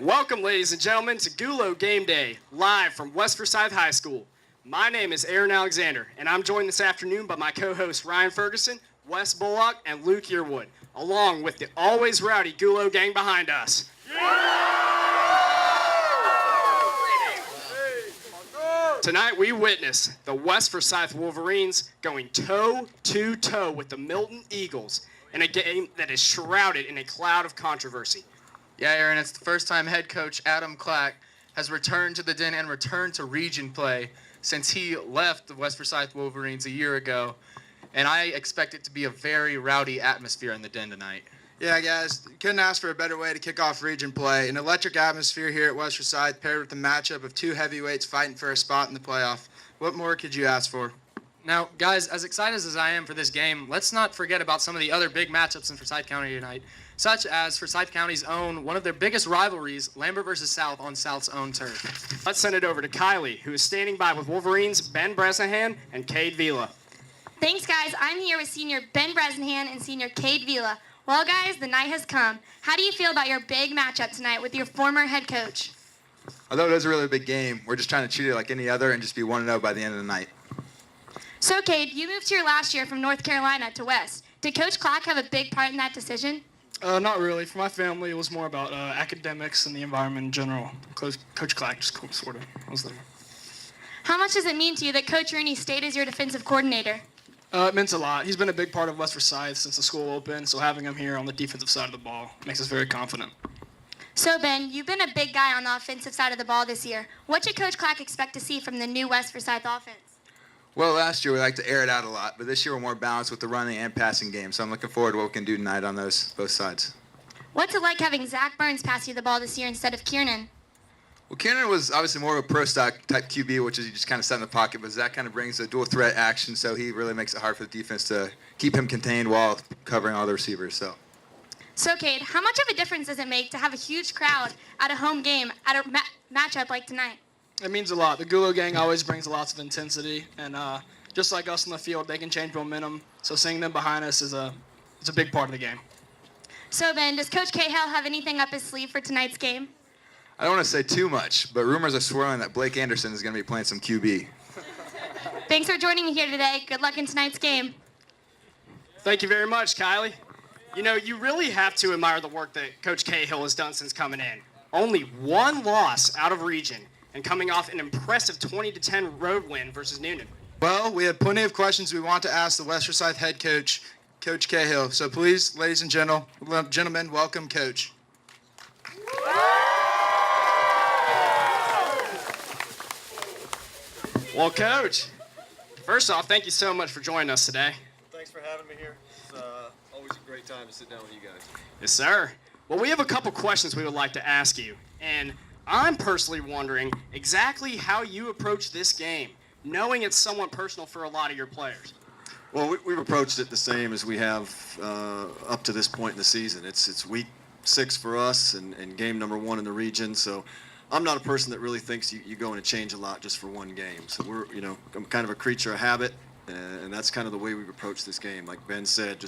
Welcome, ladies and gentlemen, to Gulo Gameday, live from West Forsyth High School. My name is Aaron Alexander, and I'm joined this afternoon by my co-hosts Ryan Ferguson, Wes Bullock, and Luke Yearwood, along with the always rowdy Gulo gang behind us. Tonight we witness the West Forsyth Wolverines going toe-to-toe with the Milton Eagles in a game that is shrouded in a cloud of controversy. Yeah, Aaron, it's the first time head coach Adam Clack has returned to the Den and returned to region play since he left the West Forsyth Wolverines a year ago, and I expect it to be a very rowdy atmosphere in the Den tonight. Yeah, guys, couldn't ask for a better way to kick off region play. An electric atmosphere here at West Forsyth paired with the matchup of two heavyweights fighting for a spot in the playoff. What more could you ask for? Now, guys, as excited as I am for this game, let's not forget about some of the other big matchups in Forsyth County tonight, such as Forsyth County's own, one of their biggest rivalries, Lambert versus South on South's own turf. Let's send it over to Kylie, who is standing by with Wolverines Ben Bresnahan and Cade Vila. Thanks, guys. I'm here with senior Ben Bresnahan and senior Cade Vila. Well, guys, the night has come. How do you feel about your big matchup tonight with your former head coach? I thought it was a really big game. We're just trying to treat it like any other and just be 1-0 by the end of the night. So, Cade, you moved here last year from North Carolina to West. Did Coach Clack have a big part in that decision? Not really. For my family, it was more about academics and the environment in general. Coach Clack just sort of was there. How much does it mean to you that Coach Rooney stayed as your defensive coordinator? It meant a lot. He's been a big part of West Forsyth since the school opened, so having him here on the defensive side of the ball makes us very confident. So, Ben, you've been a big guy on the offensive side of the ball this year. What should Coach Clack expect to see from the new West Forsyth offense? Well, last year we liked to air it out a lot, but this year we're more balanced with the running and passing game, so I'm looking forward to what we can do tonight on both sides. What's it like having Zach Burns pass you the ball this year instead of Kiernan? Well, Kiernan was obviously more of a pro-stock type QB, which is you just kind of set in the pocket, but Zach kind of brings a dual threat action, so he really makes it hard for the defense to keep him contained while covering all the receivers. So, Cade, how much of a difference does it make to have a huge crowd at a home game at a matchup like tonight? It means a lot. The Gulo gang always brings lots of intensity, and just like us on the field, they can change momentum. So seeing them behind us is a big part of the game. So, Ben, does Coach Cahill have anything up his sleeve for tonight's game? I don't want to say too much, but rumors are swirling that Blake Anderson is going to be playing some QB. Thanks for joining me here today. Good luck in tonight's game. Thank you very much, Kylie. You know, you really have to admire the work that Coach Cahill has done since coming in. Only one loss out of region and coming off an impressive 20-10 road win versus Noonan. Well, we have plenty of questions we want to ask the West Forsyth head coach, Coach Cahill. So please, ladies and gentlemen, welcome Coach. Well, Coach, first off, thank you so much for joining us today. Thanks for having me here. It's always a great time to sit down with you guys. Yes, sir. Well, we have a couple questions we would like to ask you, and I'm personally wondering exactly how you approach this game, knowing it's somewhat personal for a lot of your players. Well, we've approached it the same as we have up to this point in the season. It's week 6 for us and game number 1 in the region, so I'm not a person that really thinks you go in and change a lot just for one game. So I'm kind of a creature of habit, and that's kind of the way we've approached this game. Like Ben said,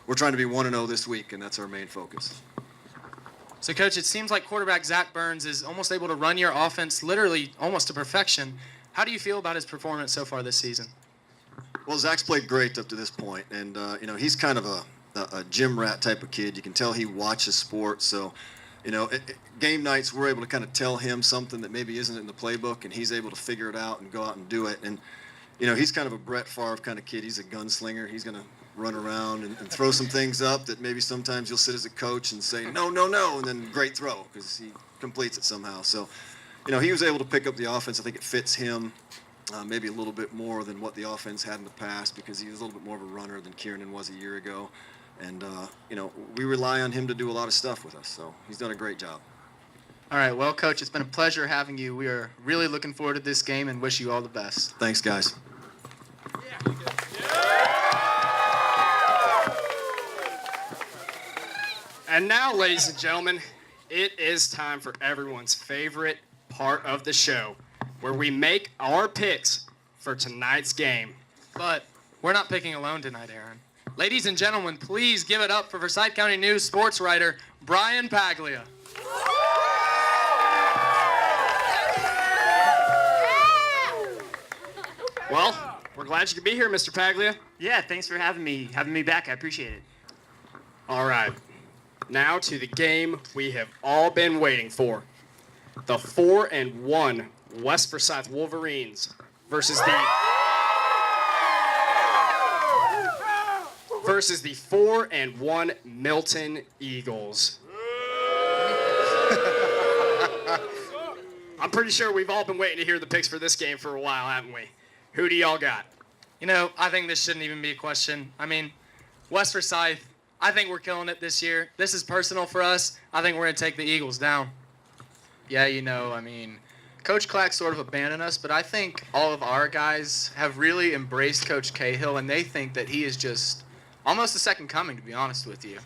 we're trying to be 1-0 this week, and that's our main focus. So, Coach, it seems like quarterback Zach Burns is almost able to run your offense literally almost to perfection. How do you feel about his performance so far this season? Well, Zach's played great up to this point, and he's kind of a gym rat type of kid. You can tell he watches sports, so game nights we're able to kind of tell him something that maybe isn't in the playbook, and he's able to figure it out and go out and do it. And he's kind of a Brett Favre kind of kid. He's a gunslinger. He's going to run around and throw some things up that maybe sometimes you'll sit as a coach and say, no, and then great throw because he completes it somehow. So, he was able to pick up the offense. I think it fits him maybe a little bit more than what the offense had in the past because he was a little bit more of a runner than Kiernan was a year ago. And, we rely on him to do a lot of stuff with us. So he's done a great job. All right, well, Coach, it's been a pleasure having you. We are really looking forward to this game and wish you all the best. Thanks, guys. And now, ladies and gentlemen, it is time for everyone's favorite part of the show, where we make our picks for tonight's game. But we're not picking alone tonight, Aaron. Ladies and gentlemen, please give it up for Forsyth County News sports writer Brian Paglia. Well, we're glad you could be here, Mr. Paglia. Yeah, thanks for having me back. I appreciate it. All right. Now to the game we have all been waiting for. The 4-1 West Forsyth Wolverines versus the 4-1 Milton Eagles. I'm pretty sure we've all been waiting to hear the picks for this game for a while, haven't we? Who do y'all got? You know, I think this shouldn't even be a question. I mean, West Forsyth, I think we're killing it this year. This is personal for us. I think we're going to take the Eagles down. Yeah, you know, I mean, Coach Clack sort of abandoned us, but I think all of our guys have really embraced Coach Cahill, and they think that he is just almost a second coming, to be honest with you.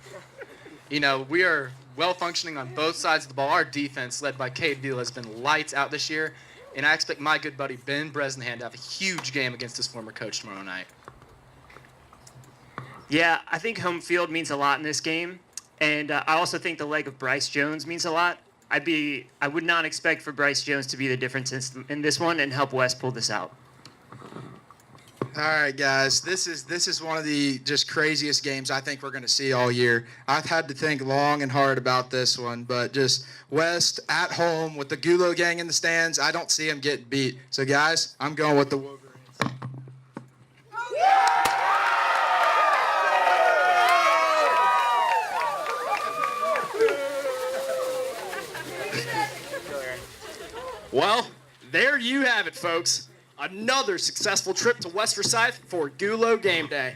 You know, we are well functioning on both sides of the ball. Our defense, led by Cade Vila, has been lights out this year, and I expect my good buddy Ben Bresnahan to have a huge game against his former coach tomorrow night. Yeah, I think home field means a lot in this game, and I also think the leg of Bryce Jones means a lot. I would not expect for Bryce Jones to be the difference in this one and help West pull this out. All right, guys. This is one of the just craziest games I think we're going to see all year. I've had to think long and hard about this one, but just West at home with the Gulo gang in the stands, I don't see them getting beat. So, guys, I'm going with the Wolverines. Well, there you have it, folks. Another successful trip to West Forsyth for Gulo Game Day.